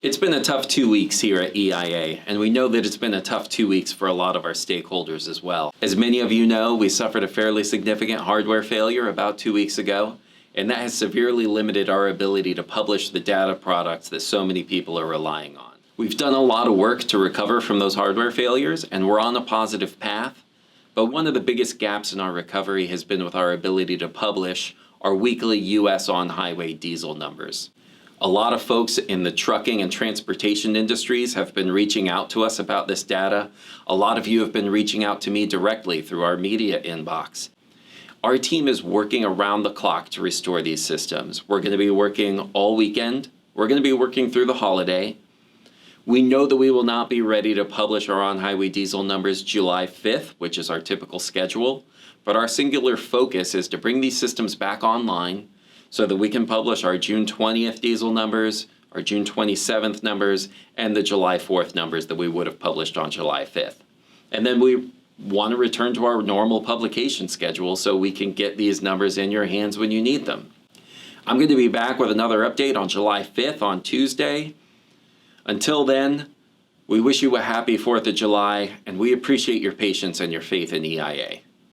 It's been a tough 2 weeks here at EIA, and we know that it's been a tough 2 weeks for a lot of our stakeholders as well. As many of you know, we suffered a fairly significant hardware failure about 2 weeks ago, and that has severely limited our ability to publish the data products that so many people are relying on. We've done a lot of work to recover from those hardware failures, and we're on a positive path, but one of the biggest gaps in our recovery has been with our ability to publish our weekly U.S. on-highway diesel numbers. A lot of folks in the trucking and transportation industries have been reaching out to us about this data. A lot of you have been reaching out to me directly through our media inbox. Our team is working around the clock to restore these systems. We're going to be working all weekend. We're going to be working through the holiday. We know that we will not be ready to publish our on-highway diesel numbers July 5th, which is our typical schedule, but our singular focus is to bring these systems back online so that we can publish our June 20th diesel numbers, our June 27th numbers, and the July 4th numbers that we would have published on July 5th. And then we want to return to our normal publication schedule so we can get these numbers in your hands when you need them. I'm going to be back with another update on July 5th on Tuesday. Until then, we wish you a happy 4th of July, and we appreciate your patience and your faith in EIA.